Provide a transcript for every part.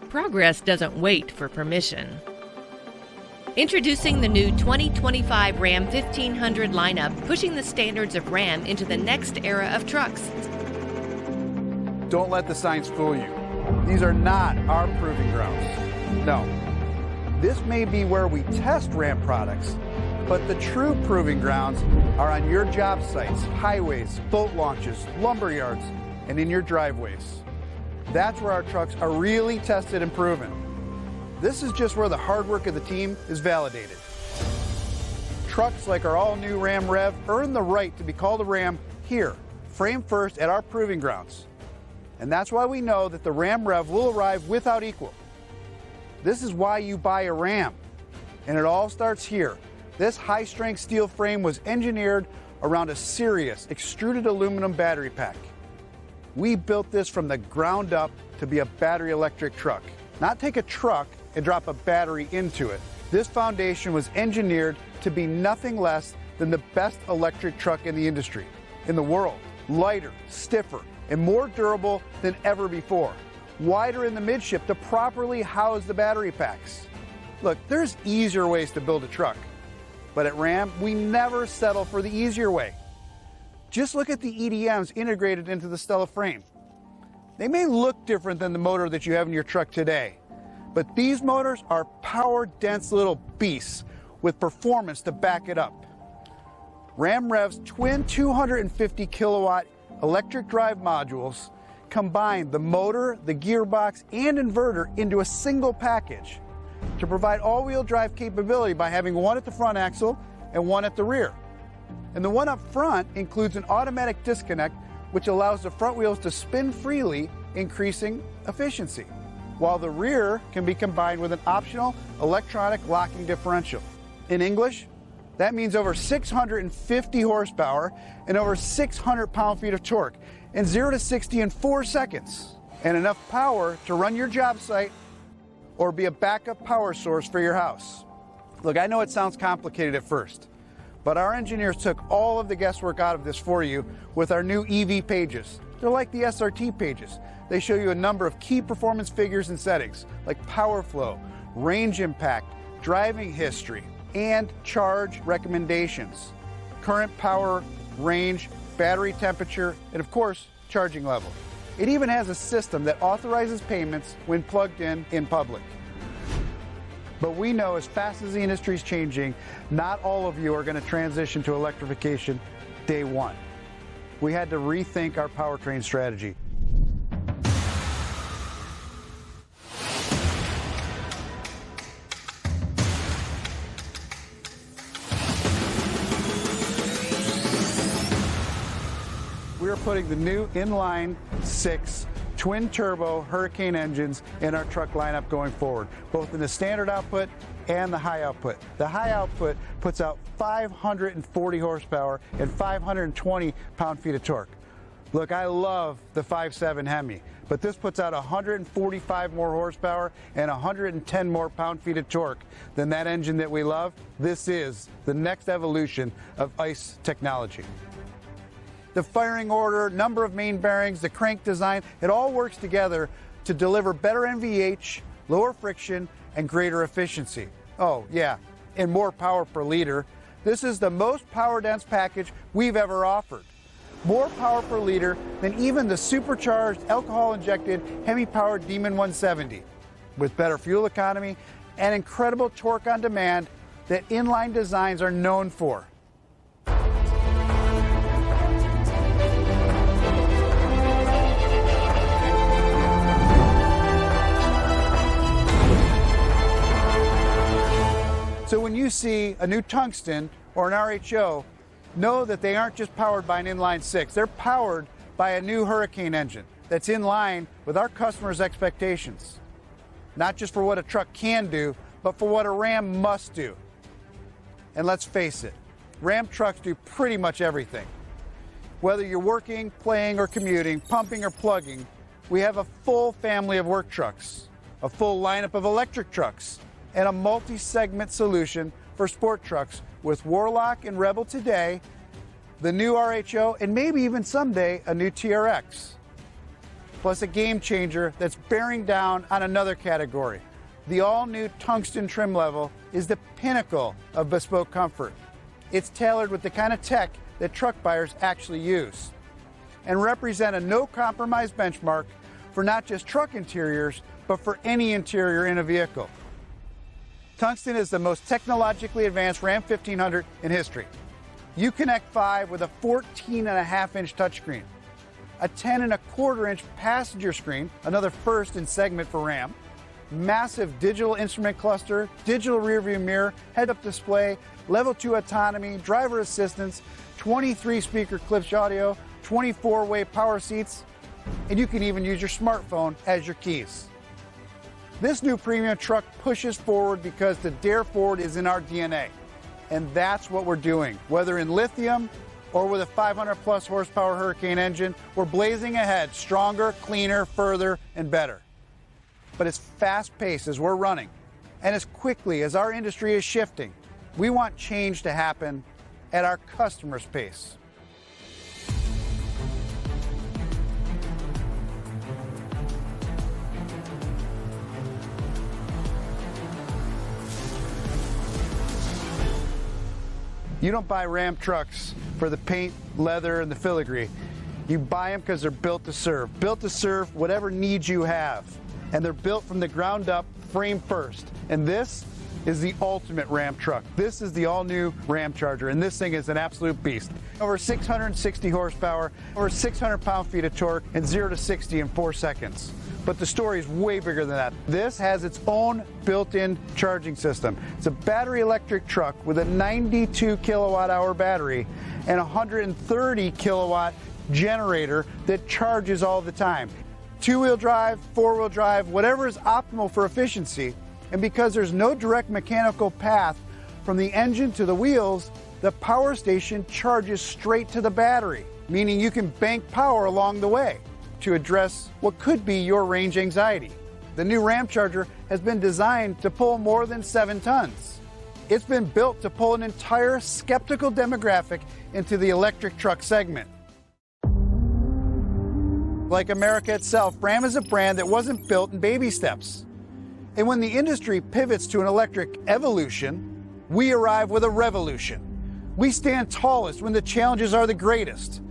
Progress doesn't wait for permission. Introducing the new 2025 Ram 1500 lineup, pushing the standards of Ram into the next era of trucks. Don't let the signs fool you. These are not our proving grounds. No. This may be where we test Ram products, but the true proving grounds are on your job sites, highways, boat launches, lumber yards, and in your driveways. That's where our trucks are really tested and proven. This is just where the hard work of the team is validated. Trucks like our all-new Ram Rev earn the right to be called a Ram here, frame first at our proving grounds. And that's why we know that the Ram Rev will arrive without equal. This is why you buy a Ram. And it all starts here. This high-strength steel frame was engineered around a serious extruded aluminum battery pack. We built this from the ground up to be a battery electric truck. Not take a truck and drop a battery into it. This foundation was engineered to be nothing less than the best electric truck in the industry, in the world. Lighter, stiffer, and more durable than ever before. Wider in the midship to properly house the battery packs. Look, there's easier ways to build a truck, but at Ram, we never settle for the easier way. Just look at the EDMs integrated into the Stella frame. They may look different than the motor that you have in your truck today, but these motors are power-dense little beasts with performance to back it up. Ram Rev's twin 250 kilowatt electric drive modules combine the motor, the gearbox, and inverter into a single package to provide all-wheel drive capability by having one at the front axle and one at the rear. And the one up front includes an automatic disconnect which allows the front wheels to spin freely, increasing efficiency, while the rear can be combined with an optional electronic locking differential. In English, that means over 650 horsepower and over 600 pound-feet of torque, and 0 to 60 in 4 seconds, and enough power to run your job site or be a backup power source for your house. Look, I know it sounds complicated at first, but our engineers took all of the guesswork out of this for you with our new EV pages. They're like the SRT pages. They show you a number of key performance figures and settings, like power flow, range impact, driving history, and charge recommendations, current power, range, battery temperature, and of course, charging level. It even has a system that authorizes payments when plugged in public. But we know as fast as the industry is changing, not all of you are going to transition to electrification day one. We had to rethink our powertrain strategy. We are putting the new inline 6 twin-turbo Hurricane engines in our truck lineup going forward, both in the standard output and the high output. The high output puts out 540 horsepower and 520 pound-feet of torque. Look, I love the 5.7 Hemi, but this puts out 145 more horsepower and 110 more pound-feet of torque than that engine that we love. This is the next evolution of ICE technology. The firing order, number of main bearings, the crank design, it all works together to deliver better NVH, lower friction, and greater efficiency. Oh, yeah, and more power per liter. This is the most power-dense package we've ever offered. More power per liter than even the supercharged, alcohol-injected, Hemi-powered Demon 170, with better fuel economy and incredible torque on demand that inline designs are known for. So when you see a new Tungsten or an RHO, know that they aren't just powered by an inline 6. They're powered by a new Hurricane engine that's in line with our customers' expectations. Not just for what a truck can do, but for what a Ram must do. And let's face it, Ram trucks do pretty much everything. Whether you're working, playing, or commuting, pumping or plugging, we have a full family of work trucks, a full lineup of electric trucks, and a multi-segment solution for sport trucks with Warlock and Rebel today, the new RHO, and maybe even someday a new TRX. plus a game changer that's bearing down on another category. The all-new tungsten trim level is the pinnacle of bespoke comfort. It's tailored with the kind of tech that truck buyers actually use and represent a no-compromise benchmark for not just truck interiors, but for any interior in a vehicle. Tungsten is the most technologically advanced Ram 1500 in history. Uconnect 5 with a 14.5-inch touchscreen, a 10.25-inch passenger screen, another first in segment for Ram, massive digital instrument cluster, digital rearview mirror, head-up display, level 2 autonomy, driver assistance, 23-speaker Klipsch audio, 24-way power seats, and you can even use your smartphone as your keys. This new premium truck pushes forward because the Dare Forward is in our DNA. And that's what we're doing. Whether in lithium or with a 500-plus horsepower Hurricane engine, we're blazing ahead, stronger, cleaner, further, and better. But as fast-paced as we're running, and as quickly as our industry is shifting, we want change to happen at our customers' pace. You don't buy Ram trucks for the paint, leather, and the filigree. You buy them because they're built to serve whatever needs you have. And they're built from the ground up, frame first. And this is the ultimate Ram truck. This is the all-new Ram Charger, and this thing is an absolute beast. Over 660 horsepower, over 600 pound-feet of torque, and 0 to 60 in 4 seconds. But the story is way bigger than that. This has its own built-in charging system. It's a battery electric truck with a 92 kilowatt-hour battery and a 130 kilowatt generator that charges all the time. Two-wheel drive, four-wheel drive, whatever is optimal for efficiency. And because there's no direct mechanical path from the engine to the wheels, the power station charges straight to the battery, meaning you can bank power along the way to address what could be your range anxiety. The new Ram Charger has been designed to pull more than 7 tons. It's been built to pull an entire skeptical demographic into the electric truck segment. Like America itself, Ram is a brand that wasn't built in baby steps. And when the industry pivots to an electric evolution, we arrive with a revolution. We stand tallest when the challenges are the greatest.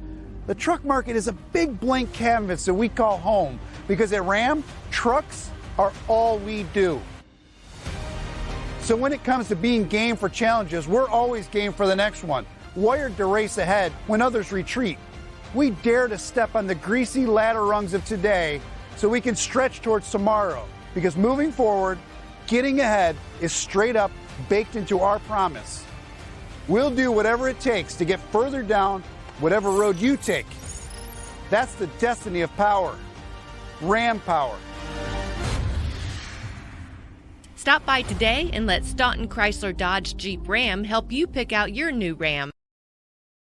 The truck market is a big blank canvas that we call home because at Ram, trucks are all we do. So when it comes to being game for challenges, we're always game for the next one, wired to race ahead when others retreat. We dare to step on the greasy ladder rungs of today so we can stretch towards tomorrow, because moving forward, getting ahead is straight up baked into our promise. We'll do whatever it takes to get further down whatever road you take. That's the destiny of power. Ram power. Stop by today and let Staunton Chrysler Dodge Jeep Ram help you pick out your new Ram.